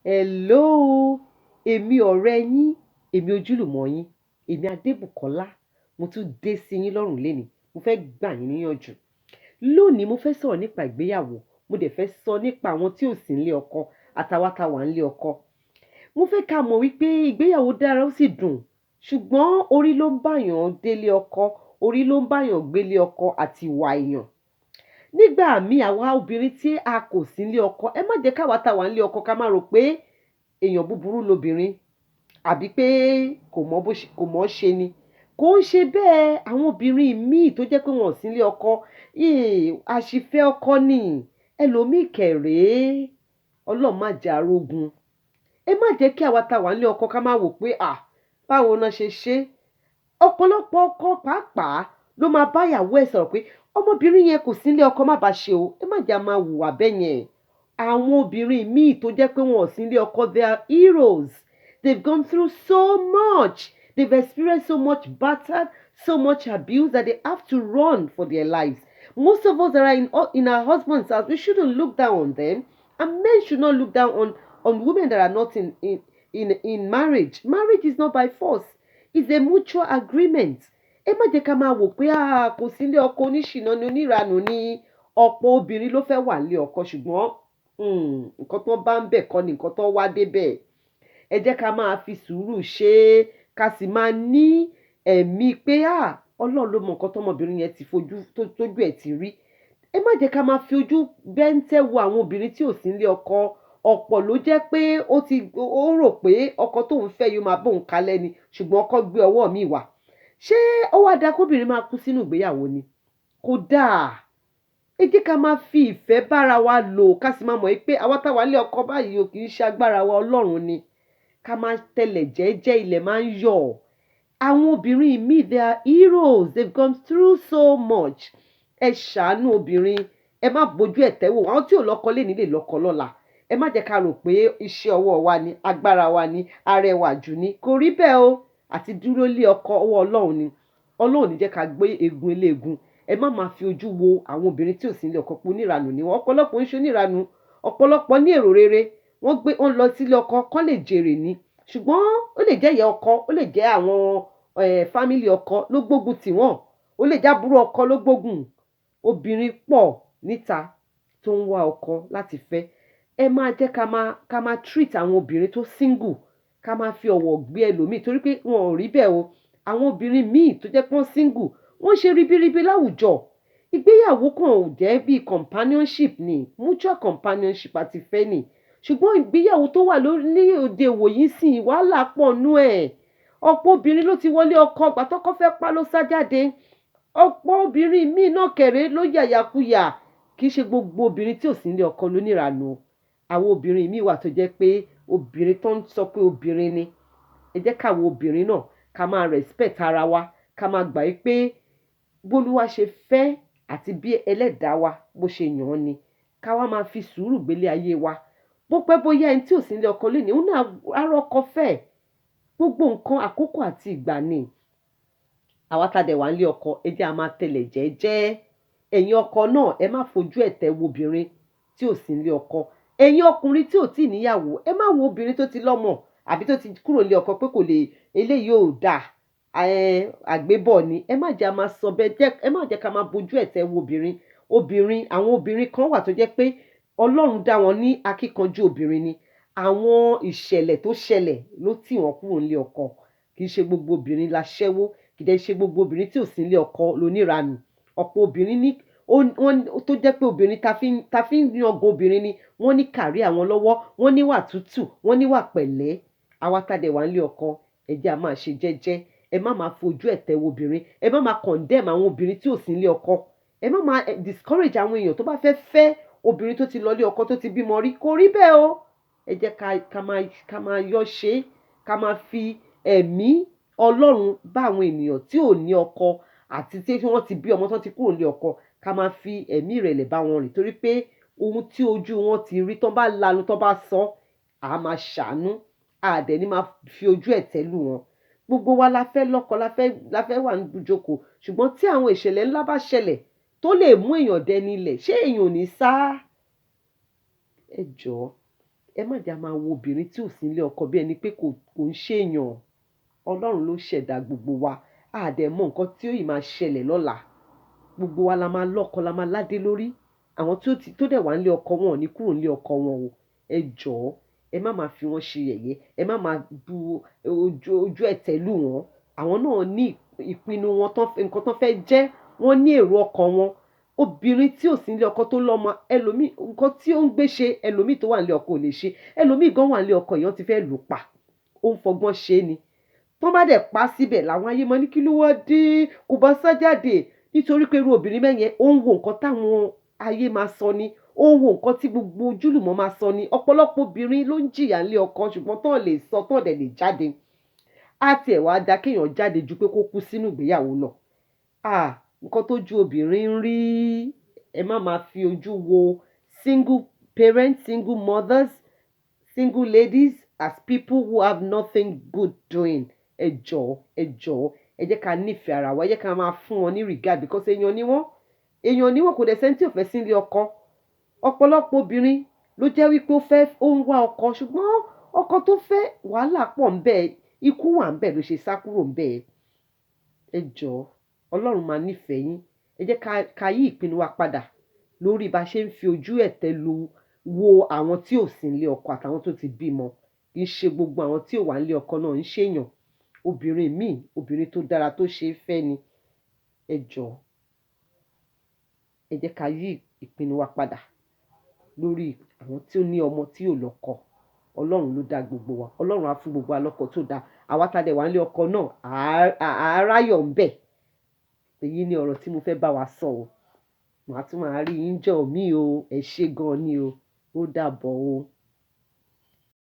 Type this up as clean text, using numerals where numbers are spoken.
Hello, èmi ọ̀rẹ́ yín, èmi ojúlùmọ̀ yín, èmi Adébùkọ́lá, mo tún dé sí yín lọ́rùn lénìí, mo fẹ́ gbà yín níyànjú. Lónìí mo fẹ́ sọ̀rọ̀ nípa ìgbéyàwó, mo dẹ̀ fẹ́ sọ nípa àwọn tí ò sí nílé ọkọ àtàwa tá wà nílé ọkọ. Mo fẹ́ ká mọ̀ wípé ìgbéyàwó dára ó sì dùn, ṣùgbọ́n orí ló ń báyàn délé ọkọ, orí ló ń báyàn gbélé ọkọ àti ìwà èèyàn. Nígbà míì àwa obìnrin tí a kò sí nílé ọkọ, ẹ má jẹ́ káwa tá wà nílé ọkọ ká má rò pé èèyàn búburú lobìnrin àbí pé kò mọ̀ ṣe ni. Kò ń ṣe bẹ́ẹ̀, àwọn obìnrin míì tó jẹ́ pé wọn ò sí nílé ọkọ, àṣìfẹ́ ọkọ ni. Ẹlòmíì kẹ̀rèé, Ọlọ́run má jẹ́ a rógun. Ẹ má jẹ́ kí àwa tá wà nílé ọkọ ká má wò pé báwo náà ṣe ṣe. Ọ̀pọ̀lọpọ̀ ọkọ pàápàá ló máa bá ìyàwó ẹ̀ sọ̀rọ̀ pé ọmọbìnrin yẹn kò sí nílé ọkọ, má bá ṣe o. Ẹ má jẹ́ a máa hùwà bẹ́ẹ̀ yẹn. Àwọn obìnrin míì tó jẹ́ pé wọn ò sí nílé ọkọ, they are heroes. They've gone through so much. They've experienced so much battered, so much abuse that they have to run for their lives. Most of us that are in our husband's house, we shouldn't look down on them. And men should not look down on women that are not in marriage. Marriage is not by force. It's a mutual agreement. Ẹ má jẹ́ ká máa wò pé kò sí nílé ọkọ, oníṣìná ni, oníranù ni. Ọ̀pọ̀ obìnrin ló fẹ́ wà nílé ọkọ, ṣùgbọ́n nǹkan tó bá ń bẹ̀ kọ́ ni nǹkan tó wá débẹ̀. Ẹ jẹ́ ká máa fi sùúrù ṣe é, ká sì máa ní ẹ̀mí pé Ọlọ́run ló mọ nǹkan tọ́mọbìnrin yẹn ti fojú tójú ẹ̀ ti rí. Ẹ má jẹ́ ká máa fi ojú bẹ́ńtẹ́ wo àwọn obìnrin tí ò sí nílé ọkọ. Ọ̀pọ̀ ló jẹ́ pé ó rò pé ọkọ tóun fẹ́ yóò máa bóun kalẹ̀ ni, ṣùgbọ́n ọkọ gbé ọwọ́ mi wá. Ṣé ó wá dáa kóbìnrin máa kú sínú ìgbéyàwó ni? Kò dáa. Ẹ jẹ́ ká máa fi ìfẹ́ bára wa lò, ká sì máa mọ̀ pé àwa tá wà nílé ọkọ báyìí ò kì í ṣe agbára wa, Ọlọ́run ni. Ká máa tẹ̀lẹ̀ jẹ́jẹ́, ilẹ̀ máa ń yọ̀. Àwọn obìnrin míì, they are heroes. They've gone through so much. Ẹ ṣàánú obìnrin, ẹ má bójú ẹ̀tẹ́ wò. Àwọn tí ò lọ́kọ lénìí lè lọ́kọ lọ́la. Ẹ má jẹ́ ká rò pé iṣẹ́ ọwọ́ wa ni, agbára wa ni, arẹwà jù ni. Kò rí bẹ́ẹ̀ o. Àti dúró lé ọkọ ọwọ́ Ọlọ́run ni. Ọlọ́run ní jẹ́ ká gbé egun eléegun. Ẹ má máa fi ojú wo àwọn obìnrin tí ò sí nílé ọkọ pé oníranù ni wọ́n. Ọ̀pọ̀lọpọ̀ ń ṣe oníranù, ọ̀pọ̀lọpọ̀ ní èrò rere. Wọ́n lọ sílé ọkọ kán lè jèrè ni. Ṣùgbọ́n ó lè jẹ́ ìyá ọkọ, ó lè jẹ́ àwọn fámílì ọkọ ló gbógun tì wọ́n. Ó lè jẹ́ àbúrò ọkọ ló gbógun. Obìnrin pọ̀ níta tó ń wá ọkọ láti fẹ́. Ẹ máa jẹ́ ká máa treat àwọn obìnrin tó single, ká máa fi ọ̀wọ̀ gbé ẹlòmíì torí pé wọn ò rí bẹ́ẹ̀ o. Àwọn obìnrin míì tó jẹ́ pé wọ́n single, wọ́n ṣe ribiribi láwùjọ. Ìgbéyàwó kan ò jẹ́ bí companionship ni, mutual companionship àti ìfẹ́ ni. Ṣùgbọ́n ìgbéyàwó tó wà ní òde ìwòyí sì wàhálà pọ̀ nú ẹ̀. Ọ̀pọ̀ obìnrin ló ti wọlé ọkọ, ìgbà tọ́kọ fẹ́ pa ló sá jáde. Ọ̀pọ̀ obìnrin míì náà kẹ̀ré ló yàyàkuyà. Kì í ṣe gbogbo obìnrin tí ò sí nílé ọkọ ló níranù. Àwọn obìnrin míì wà tó jẹ́ pé obìnrin tó ń sọ pé obìnrin ni. Ẹ jẹ́ káwọn obìnrin náà ká máa respect ara wa, ká máa gbà pé bólúwa ṣe fẹ́ àti bí ẹlẹ́dàá wa bó ṣe yàn án ni. Ká wá máa fi sùúrù gbélé ayé wa. Bó pẹ́ bóyá ẹni tí ò sí nílé ọkọ lénìí, òun náà á rọ́kọ fẹ́. Gbogbo nǹkan àkókò àti ìgbà ni. Àwa tá dẹ̀ wà nílé ọkọ, ẹ jẹ́ a máa tẹ̀lẹ̀ jẹ́jẹ́. Ẹ̀yin ọkọ náà, ẹ má fojú ẹ̀tẹ́ wo obìnrin tí ò sí nílé ọkọ. Ẹ̀yin ọkùnrin tí ò tí ì níyàwó, ẹ má wo obìnrin tó ti lọ́mọ àbí tó ti kúrò nílé ọkọ pé kò lè, eléyìí ò dáa, àgbébọ̀ ni. Ẹ má jẹ́ a máa sọ bẹ́ẹ̀, ẹ má jẹ́ ká máa bojú ẹ̀tẹ́ wo obìnrin. Àwọn obìnrin kan wà tó jẹ́ pé Ọlọ́run dá wọn ní akíkanjú obìnrin ni. Àwọn ìṣẹ̀lẹ̀ tó ṣẹlẹ̀ ló tì wọ́n kúrò nílé ọkọ. Kì í ṣe gbogbo obìnrin la ṣẹ́wó, kì í dẹ̀ ṣe gbogbo obìnrin tí ò sí nílé ọkọ ló níranù. Ọ̀pọ̀ obìnrin ní tó jẹ́ pé obìnrin ta fi ń yangàn obìnrin ni. Wọ́n ní kárí àwọn lọ́wọ́, wọ́n níwà tútù, wọ́n níwà pẹ̀lẹ́. Àwa tá dẹ̀ wà nílé ọkọ, ẹ jẹ́ a máa ṣe jẹ́jẹ́. Ẹ má máa fojú ẹ̀tẹ́ wo obìnrin. Ẹ má máa condemn àwọn obìnrin tí ò sí nílé ọkọ. Ẹ má máa discourage àwọn èèyàn tó bá fẹ́ obìnrin tó ti lọ ilé ọkọ tó ti bímọ rí. Kò rí bẹ́ẹ̀ o. Ẹ jẹ́ ká máa yọ́ ṣe, ká máa fi ẹ̀mí Ọlọ́run bá àwọn ènìyàn tí ò ní ọkọ àti tí wọ́n ti bí ọmọ tó ti kúrò nílé ọkọ, ká máa fi ẹ̀mí ìrẹ̀lẹ̀ bá wọn rìn torí pé ohun tí ojú wọn ti rí tán bá lanu tán bá sọ, a máa ṣàánú, a dẹ̀ ní máa fi ojú ẹ̀tẹ́ lù wọn. Gbogbo wa la fẹ́ lọ́kọ, la fẹ́ wà ní ibùjókòó, ṣùgbọ́n tí àwọn ìṣẹ̀lẹ̀ ńlá bá ṣẹlẹ̀ tó lè mú èèyàn dẹni ilẹ̀, ṣé èèyàn ò ní sá? Ẹ jọ̀ọ́, ẹ má jà máa wo obìnrin tí ò sí nílé ọkọ bí ẹni pé kò ń ṣèèyàn. Ọlọ́run ló ṣẹ̀dá gbogbo wa, a dẹ̀ mọ nǹkan tí ó yìí máa ṣẹlẹ̀ lọ́la. Gbogbo wa la máa lọ́kọ, la máa ládé lórí. Àwọn tó dẹ̀ wà nílé ọkọ wọn ò ní kúrò nílé ọkọ wọn o. Ẹ jọ̀ọ́, ẹ má máa fi wọ́n ṣe yẹ̀yẹ́, ẹ má máa bu ojú ẹ̀tẹ́ lù wọ́n. Àwọn náà ní ìpinnu wọn, nǹkan tó fẹ́ jẹ́, wọ́n ní èrò ọkàn wọn. Obìnrin tí ò sí nílé ọkọ tó lọ́mọ, ẹlòmíì nǹkan tí ó ń gbé ṣe, ẹlòmíì tó wà nílé ọkọ ò lè ṣe. Ẹlòmíì gan wà nílé ọkọ èèyàn ti fẹ́ lù pa, ó ń fọgbọ́n ṣe ni. Tó bá dẹ̀ pa síbẹ̀ làwọn ayé máa ní kí ló wá dé, kò bá sá jáde. Nítorí pé irú obìnrin bẹ́yẹn ó ń wo nǹkan táwọn ayé máa sọ ni, ó ń wo nǹkan tí gbogbo ojúlùmọ̀ máa sọ ni. Ọ̀pọ̀lọpọ̀ obìnrin ló ń jìyà nílé ọkọ ṣùgbọ́n tó lè sọ, tó dẹ̀ lè jáde. Á tiẹ̀ wá da kéèyàn jáde ju pé kó kú sínú ìgbéyàwó lọ. Nǹkan tójú obìnrin ń rí, ẹ má máa fi ojú wo single parents, single mothers, single ladies as people who have nothing good doing. Ẹ jọ̀ọ́, ẹ jọ̀ọ́, ẹ jẹ́ ká nífẹ̀ẹ́ ara wa, ẹ jẹ́ ká máa fún wọn ní regard because èèyàn ni wọ́n. Èèyàn ni wọ́n, kò dẹ̀ sẹ́ni tí ò fẹ́ sí nílé ọkọ. Ọ̀pọ̀lọpọ̀ obìnrin ló jẹ́ wípé ó ń wá ọkọ ṣùgbọ́n ọkọ tó fẹ́ wàhálà pọ̀ ń bẹ, ikú wà ń bẹ ló ṣe sá kúrò ń bẹ. Ẹ jọ̀ọ́, Ọlọ́run máa nífẹ̀ẹ́ yín. Ẹ jẹ́ ká yí ìpinnu wa padà lórí bá ṣe ń fi ojú ẹ̀tẹ́ wo àwọn tí ò sí nílé ọkọ àtàwọn tó ti bímọ. Kì í ṣe gbogbo àwọn tí ò wà nílé ọkọ náà ń ṣèyàn. Obìnrin míì, obìnrin tó dára tó ṣe é fẹ́ ni. Ẹ jọ̀ọ́, ẹ jẹ́ ká yí ìpinnu wa padà lórí àwọn tí ó ní ọmọ tí ò lọ́kọ. Ọlọ́run ló dá gbogbo wa, Ọlọ́run á fún gbogbo wa lọ́kọ tó dáa. Àwa tá dẹ̀ wà nílé ọkọ náà àá ráyọ̀ ń bẹ. Èyí ni ọ̀rọ̀ tí mo fẹ́ bá wa sọ o. Màá tún máa rí yín jọ́ mi o. Ẹ ṣé gan ni o. Ó dàbọ̀ o.